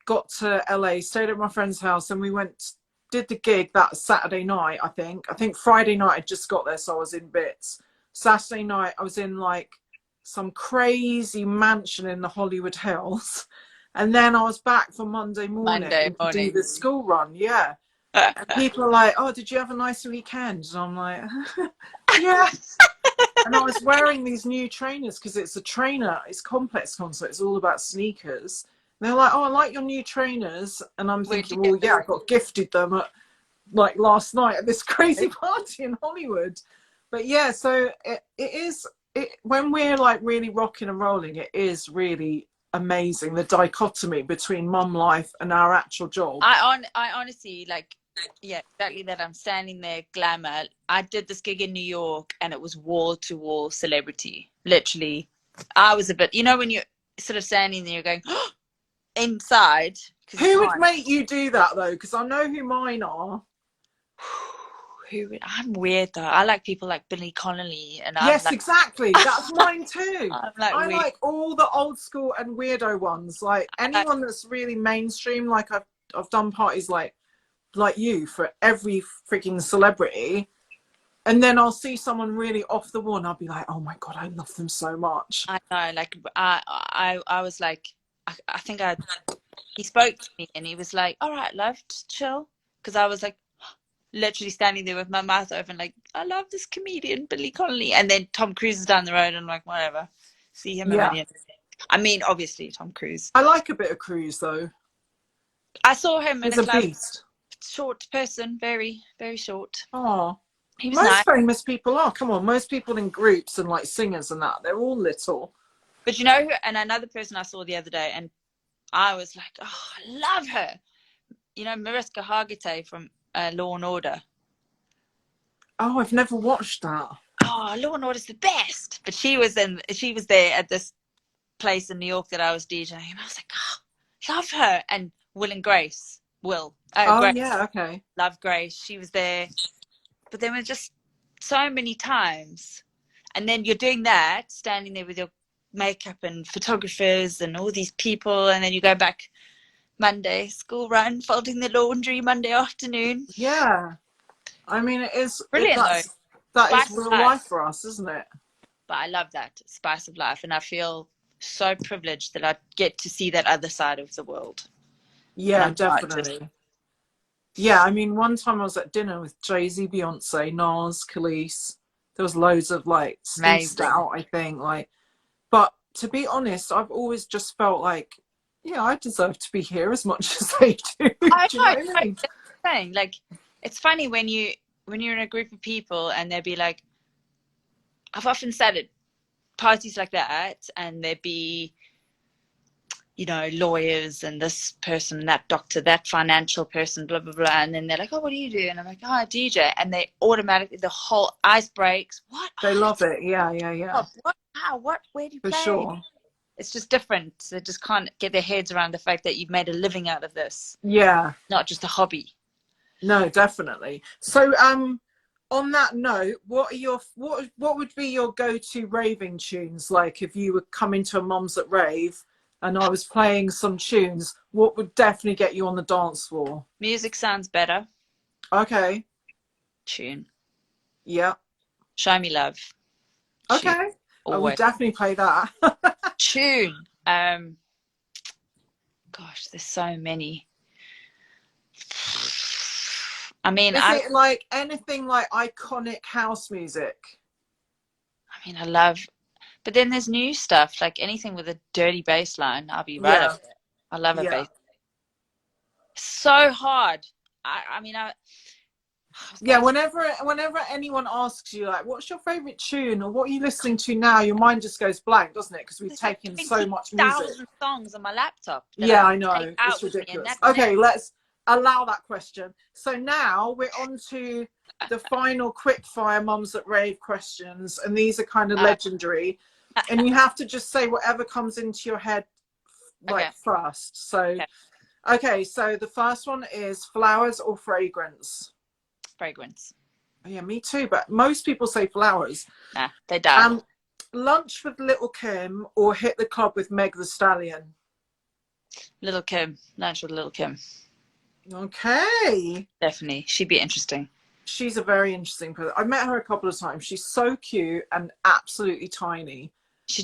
got to LA, stayed at my friend's house, and we did the gig that Saturday night, I think. I think Friday night I just got there, so I was in bits. Saturday night I was in like some crazy mansion in the Hollywood Hills. And then I was back for Monday morning to do the school run. Yeah. And people are like, oh, did you have a nice weekend? And I'm like, yeah. And I was wearing these new trainers because it's it's Complex Concert. It's all about sneakers. And they're like, oh, I like your new trainers. And I'm thinking, well, yeah, I got gifted them at, like, last night at this crazy party in Hollywood. But yeah, so it is, when we're like really rocking and rolling, it is really amazing, the dichotomy between mum life and our actual job. I honestly, like, yeah, exactly that. I'm standing there, glamour. I did this gig in New York, and it was wall to wall celebrity. Literally, I was a bit, you know, when you're sort of standing there, you're going inside. Who would make you do that though? Because I know who mine are. I'm weird though. I like people like Billy Connolly, and yes, exactly. That's mine too. I like like all the old school and weirdo ones. Like anyone that's really mainstream. Like I've done parties like you for every freaking celebrity, and then I'll see someone really off the wall, and I'll be like, oh my god, I love them so much. I know. Like I was like, I think he spoke to me, and he was like, all right, love, just chill, because I was like, literally standing there with my mouth open, like, I love this comedian Billy Connolly, and then Tom Cruise is down the road, and I'm like, whatever, see him. Yeah. I mean, obviously Tom Cruise. I like a bit of Cruise though. I saw him in a beast. Short person, very very short. Oh, He was Most nice. famous people are. Come on, most people in groups and like singers and that, they're all little. But you know who, and another person I saw the other day, and I was like, oh, I love her. You know, Mariska Hargitay from Law and Order. Oh, I've never watched that. Oh, Law and Order's the best. But she was there at this place in New York that I was DJing, and I was like, oh, love her. And Will and Grace. Oh, Grace. yeah, okay. Love Grace. She was there. But there were just so many times. And then you're doing that, standing there with your makeup and photographers and all these people, and then you go back Monday, school run, folding the laundry Monday afternoon. Yeah. I mean, it is Brilliant, though. that is Spice of real life. life for us, isn't it? But I love that spice of life, and I feel so privileged that I get to see that other side of the world. Yeah, definitely. Yeah, I mean, one time I was at dinner with Jay-Z, Beyonce, Nas, Khalees. There was loads of like Steve Stout, I think. Like, but to be honest, I've always just felt like, yeah, I deserve to be here as much as they do. I Do you know what I mean? that's the thing. Like, it's funny when you're in a group of people and they'd be like, I've often said it, parties like that, and there'd be, you know, lawyers and this person, that doctor, that financial person, blah, blah, blah. And then they're like, oh, what do you do? And I'm like, oh, I DJ. And they automatically, the whole ice breaks. What? They love it. Yeah, yeah, yeah. What? How? What? Where do you play? For sure. It's just different. They just can't get their heads around the fact that you've made a living out of this. Yeah. Not just a hobby. No, definitely. So, on that note, what would be your go-to raving tunes? Like, if you were coming to a mum's at rave and I was playing some tunes, what would definitely get you on the dance floor? Music sounds better. Okay. Tune. Yeah. Show Me Love. Okay. Tune. I would definitely play that. Tune. Gosh, there's so many. I mean, is it like anything like iconic house music? I mean, I love, but then there's new stuff, like anything with a dirty bass line, I'll be right up there. I love a bass. So hard. Whenever anyone asks you like, what's your favorite tune or what are you listening to now, your mind just goes blank, doesn't it? Because we've taken so much music. 1,000 songs on my laptop. Yeah, I know. It's ridiculous. Okay, let's allow that question. So now we're on to the final quickfire mums at rave questions, and these are kind of legendary, and you have to just say whatever comes into your head first. So okay, so the first one is flowers or fragrance? Fragrance. Oh, yeah, me too, but most people say flowers. Nah, they die. Lunch with Little Kim or hit the club with Meg the Stallion? Little Kim. Lunch with Little Kim. Okay. Definitely. She'd be interesting. She's a very interesting person. I've met her a couple of times. She's so cute and absolutely tiny.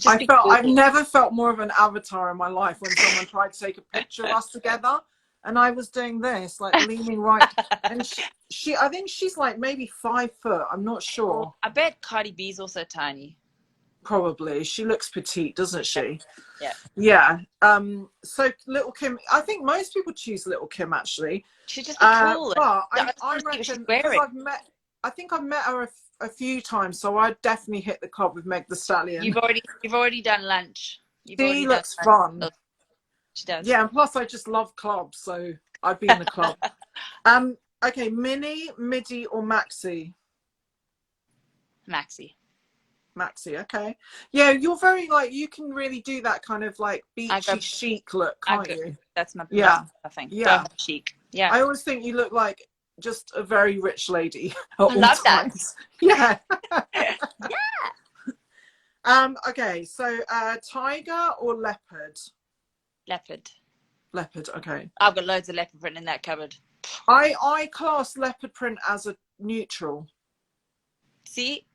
I've never felt more of an avatar in my life when someone tried to take a picture of us together. And I was doing this, like leaning right. And I think she's like maybe 5 foot. I'm not sure. I bet Cardi B's also tiny. Probably. She looks petite, doesn't she? Yeah. Yeah. So Little Kim, I think most people choose Little Kim actually. She's just cool. But I reckon because I think I've met her a few times, so I'd definitely hit the club with Meg the Stallion. You've already done lunch. She looks fun. She does. Yeah, and plus I just love clubs, so I'd be in the club. Okay, mini, midi, or maxi? Maxi. Maxi, okay. Yeah, you're very like, you can really do that kind of like beachy chic look, can't you? That's my I think. Yeah. Chic. Yeah. I always think you look like just a very rich lady. I love that. Yeah. Yeah. Okay, so tiger or leopard? Leopard. Leopard, okay. I've got loads of leopard print in that cupboard. I class leopard print as a neutral. See?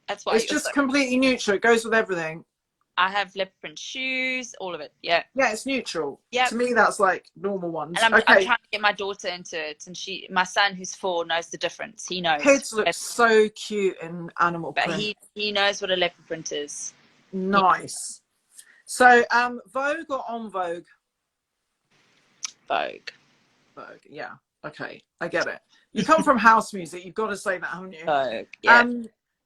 That's why it's just completely neutral. It goes with everything. I have leopard print shoes, all of it. Yeah. Yeah, it's neutral. Yeah. To me, that's like normal ones. And I'm trying to get my daughter into it, and my son, who's 4, knows the difference. He knows. Kids look so cute in animal print. But he knows what a leopard print is. Nice. So, Vogue or En Vogue? Vogue. Vogue. Yeah. Okay, I get it. You come from house music. You've got to say that, haven't you? Yeah.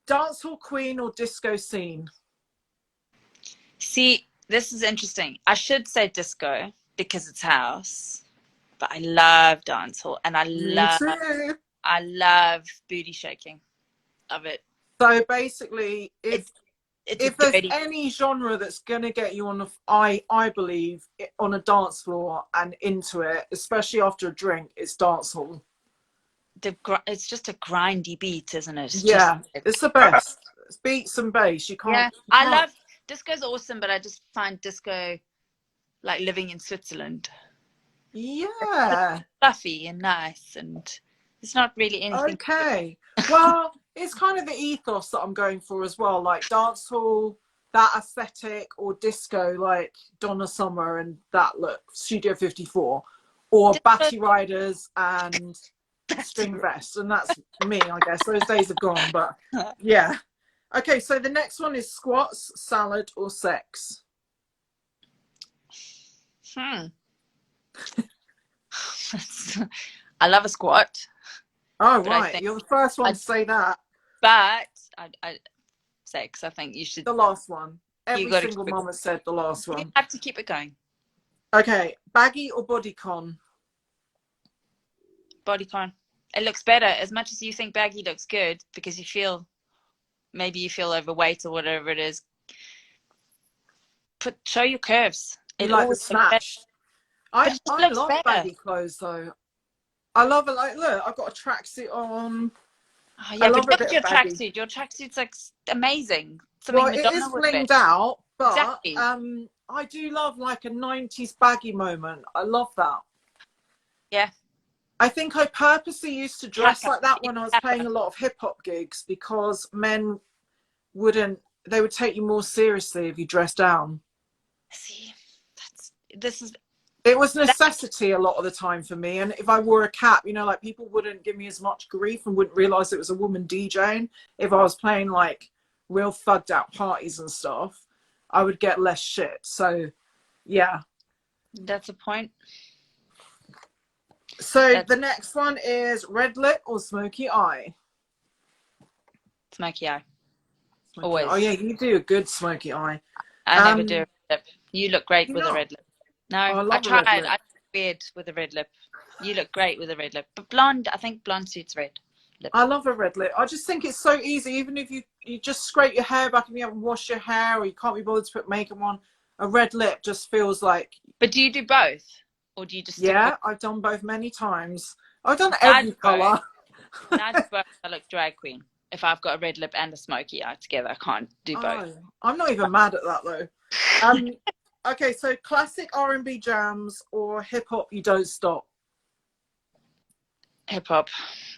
Dancehall queen or disco scene? See, this is interesting. I should say disco because it's house, but I love dancehall, and Me too. I love booty shaking. Love it. So basically, It's if a there's dirty. any genre that's going to get you on I believe on a dance floor and into it, especially after a drink, it's dancehall. It's just a grindy beat, isn't it? Yeah, it's the best. It's beats and bass. You Yeah, can't. I love disco's awesome, but I just find disco like living in Switzerland. Yeah. Fluffy and nice, and it's not really anything. Okay. Well, it's kind of the ethos that I'm going for as well, like dancehall, that aesthetic, or disco, like Donna Summer and that look, Studio 54, or Batty Riders and string vests, and that's me, I guess. Those days are gone, but yeah. Okay, so the next one is squats, salad, or sex. I love a squat. Oh, right. You're the first one to say that. But sex, I think you should. The last one. Every single mama said the last one. You have to keep it going. Okay, baggy or bodycon? Bodycon. It looks better. As much as you think baggy looks good because maybe you feel overweight or whatever it is. Show your curves. You like the snatch. I love baggy clothes though. I love it. Like, look, I've got a tracksuit on. Oh, yeah, but look at your tracksuit. Your tracksuit's like amazing. Well, it is blinged out, but exactly. I do love like a 90s baggy moment. I love that. Yeah. I think I purposely used to dress like that when I was playing a lot of hip hop gigs because men they would take you more seriously if you dressed down. See, it was necessity a lot of the time for me. And if I wore a cap, you know, like people wouldn't give me as much grief and wouldn't realize it was a woman DJing. If I was playing like real thugged out parties and stuff, I would get less shit. So yeah. That's a point. So the next one is red lip or smoky eye? Smoky eye. Always. Oh yeah, you do a good smoky eye. I never do a red lip. You look great with a red lip. No, I tried. I look weird with a red lip. You look great with a red lip. But blonde, I think blonde suits red lip. I love a red lip. I just think it's so easy. Even if you just scrape your hair back and you haven't washed your hair or you can't be bothered to put makeup on, a red lip just feels like... But do you do both? Or do you just... Yeah, I've done both many times. I've done every colour. When I do both, I look drag queen. If I've got a red lip and a smoky eye together, I can't do both. I'm not even mad at that though. Okay, so classic R&B jams or hip hop, you don't stop? Hip hop,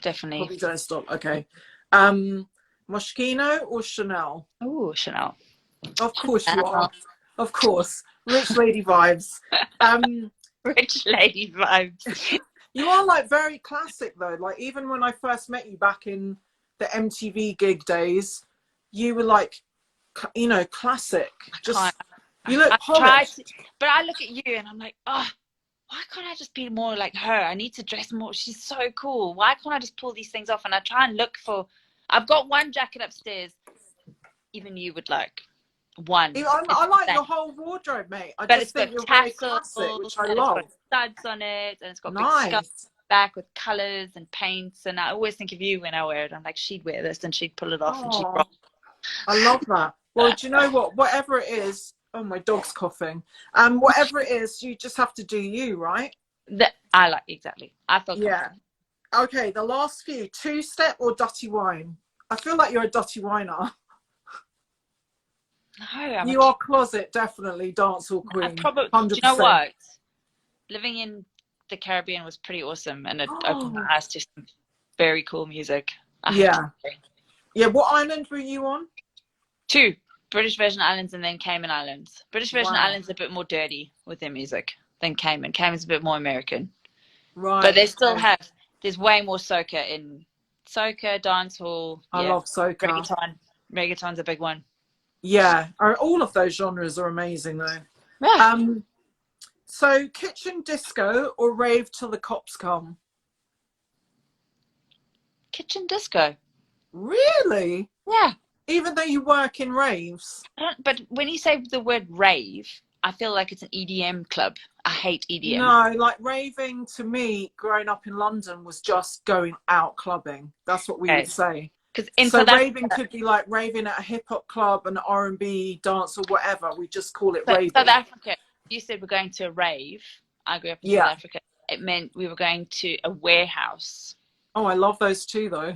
definitely. Probably don't stop. Okay. Moschino or Chanel? Oh, Chanel. Of course you are. Of course. Rich lady vibes. Rich lady vibes. You are like very classic though. Like even when I first met you back in the MTV gig days, you were like, you know, classic. You look polished. But I look at you and I'm like, oh, why can't I just be more like her? I need to dress more. She's so cool. Why can't I just pull these things off? And I try and look for... I've got one jacket upstairs. Even you would like one. I like your whole wardrobe, mate. I just think you're very classic, which I love. It's got studs on it, and it's got big scuffs back with colours and paints. And I always think of you when I wear it. I'm like, she'd wear this and she'd pull it off and she'd rock. I love that. Well, do you know what? Whatever it is... Oh, my dog's coughing. Whatever it is, you just have to do you, right? I like, exactly. I feel yeah. Okay, the last few. Two-step or dirty wine? I feel like you're a dirty winer. No, you are closet, definitely dancehall queen. Probably, 100%. Do you know what? Living in the Caribbean was pretty awesome, and it opened my eyes to some very cool music. Yeah. Yeah, what island were you on? 2. British Virgin Islands and then Cayman Islands. British Virgin Islands are a bit more dirty with their music than Cayman. Cayman's a bit more American. Right. But they still there's way more soca in soca, dancehall. I love soca. Reggaeton's a big one. Yeah. All of those genres are amazing though. Yeah. So kitchen disco or rave till the cops come? kitchen disco. Really? Yeah. Even though you work in raves? But when you say the word rave, I feel like it's an EDM club. I hate EDM. No, like raving to me, growing up in London, was just going out clubbing. That's what we would say. Because in So South raving Africa, could be like raving at a hip hop club, an R&B dance, or whatever. We just call it so raving. South Africa, you said we're going to a rave. I grew up in South Yeah. Africa. It meant we were going to a warehouse. Oh, I love those too, though.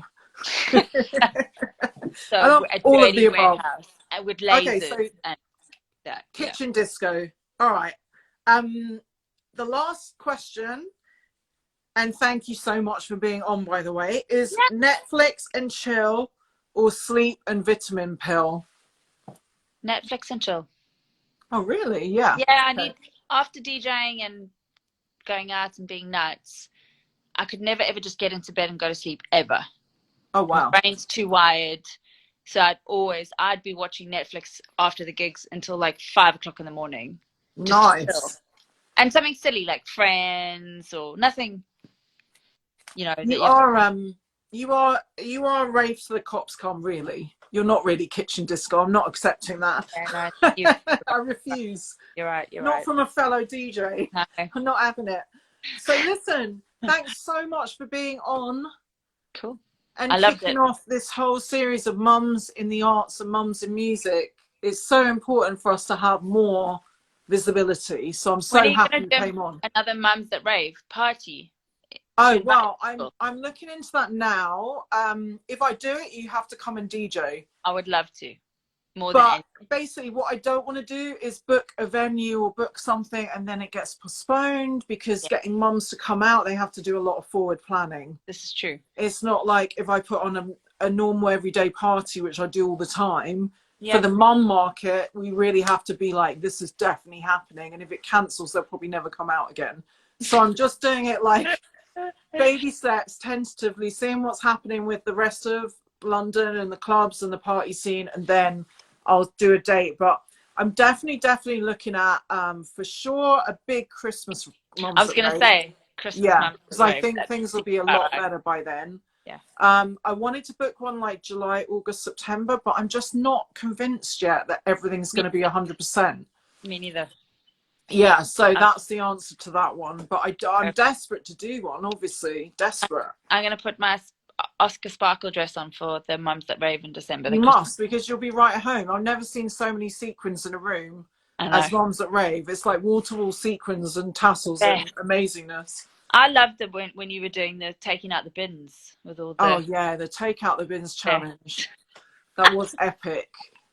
So I love a all of the dirty above. warehouse with Okay, lasers so and that. Yeah. kitchen disco. All right. The last question, and thank you so much for being on, by the way, is Netflix and chill or sleep and vitamin pill? Netflix and chill. Oh, really? Yeah. Yeah, I need, after DJing and going out and being nuts, I could never ever just get into bed and go to sleep ever. Oh, wow. My brain's too wired. So I'd be watching Netflix after the gigs until like 5 o'clock in the morning. Nice. And something silly like Friends or nothing, you know. You are rave to the cops come, really. You're not really kitchen disco. I'm not accepting that. Yeah, no, I refuse. You're right. Not from a fellow DJ. No. I'm not having it. So listen, thanks so much for being on. Cool. And I loved kicking it. off this whole series of mums in the arts and mums in music. It's so important for us to have more visibility. So I'm so happy you came on. Another Mums That Rave party. Oh, well, I'm looking into that now. If I do it, you have to come and DJ. I would love to. But basically what I don't want to do is book a venue or book something and then it gets postponed, because getting mums to come out, they have to do a lot of forward planning. This is true. It's not like if I put on a normal everyday party, which I do all the time. For the mum market, we really have to be like, this is definitely happening, and if it cancels, they'll probably never come out again. So I'm just doing it like baby steps, tentatively, seeing what's happening with the rest of London and the clubs and the party scene, and then I'll do a date. But I'm definitely looking at for sure a big Christmas Mums. I was going to say Christmas. Yeah, because I think things will be a lot better by then. Yeah. I wanted to book one like July, August, September, but I'm just not convinced yet that everything's going to be 100%. Me neither. Yeah, so that's the answer to that one. But I'm desperate to do one, obviously. Desperate. I'm going to put my Oscar Sparkle dress on for the Mums That Rave in December. You must, because you'll be right at home. I've never seen so many sequins in a room as Mums That Rave. It's like wall-to-wall sequins and tassels and amazingness. I loved it when you were doing the taking out the bins with all the... Oh, yeah, the take out the bins challenge. That was epic.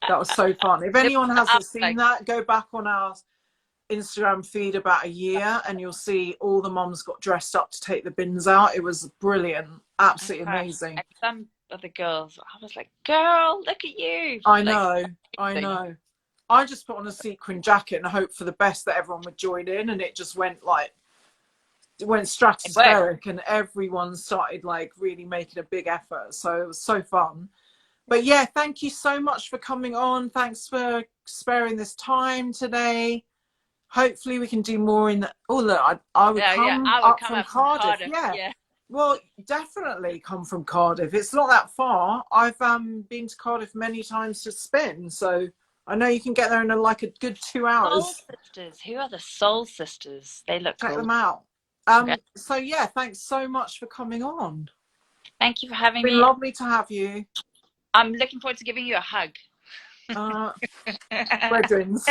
That was so fun. If anyone hasn't seen that, go back on our Instagram feed about a year and you'll see all the mums got dressed up to take the bins out. It was brilliant. Absolutely amazing. And some of the girls, I was like, girl, look at you. I know. I just put on a sequin jacket and hope for the best that everyone would join in, and it just went stratospheric, and everyone started like really making a big effort. So it was so fun. But yeah, thank you so much for coming on. Thanks for sparing this time today. Hopefully we can do more in the... Oh, look, I would come up from Cardiff. Yeah. Well, definitely come from Cardiff. It's not that far. I've been to Cardiff many times to spin, so I know you can get there in like a good 2 hours. Soul Sisters. Who are the Soul Sisters? They look cool. Check them out. So yeah, thanks so much for coming on. Thank you for having me. It's been lovely to have you. I'm looking forward to giving you a hug. Brethrens.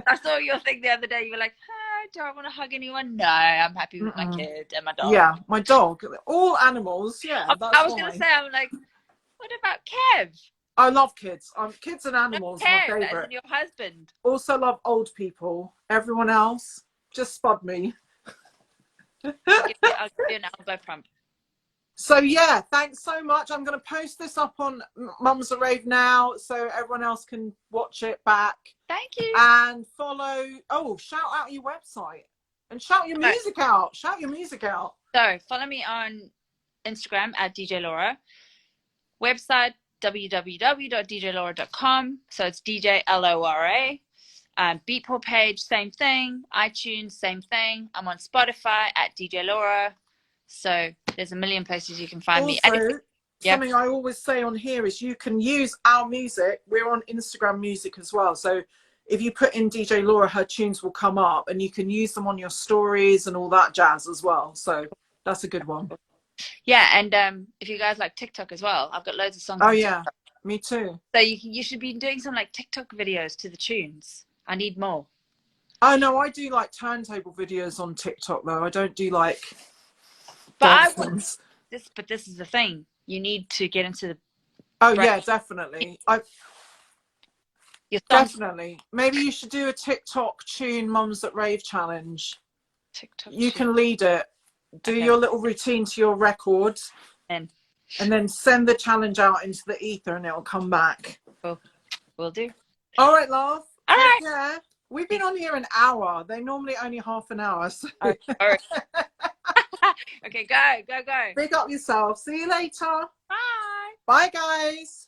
I saw your thing the other day. You were like, do I want to hug anyone? No, I'm happy with my kid and my dog. Yeah, my dog. All animals. Yeah, I was going to say, I'm like, what about Kev? I love kids. Kids and animals are my favourite. And your husband. Also love old people. Everyone else, just spud me. I'll give you an elbow pump. So yeah, thanks so much. I'm going to post this up on Mums That Rave now, so everyone else can watch it back. Thank you. And follow. Oh, shout out your website and shout your music out. Shout your music out. So follow me on Instagram at DJ Lora. Website www.djlora.com. So it's DJ Lora. Beatport page, same thing. iTunes, same thing. I'm on Spotify at DJ Lora. So There's a million places you can find me. Also, Yeah. something I always say on here is you can use our music. We're on Instagram Music as well. So if you put in DJ Lora, her tunes will come up, and you can use them on your stories and all that jazz as well. So that's a good one. Yeah, and if you guys like TikTok as well, I've got loads of songs. Oh on yeah, TikTok. me too. So you should be doing some like TikTok videos to the tunes. I need more. Oh no, I do like turntable videos on TikTok though. I don't do like But dance I want ones. this. But this is the thing. You need to get into the. Oh yeah, definitely. Your songs. Definitely. Maybe you should do a TikTok tune Mums at Rave challenge. TikTok. You can lead it. Do your little routine to your record. And then send the challenge out into the ether and it'll come back. Cool. Will do. All right, love. All right. Yeah. We've been on here an hour. They're normally only half an hour. So. All right. Okay, go. Big up yourself. See you later. Bye. Bye, guys.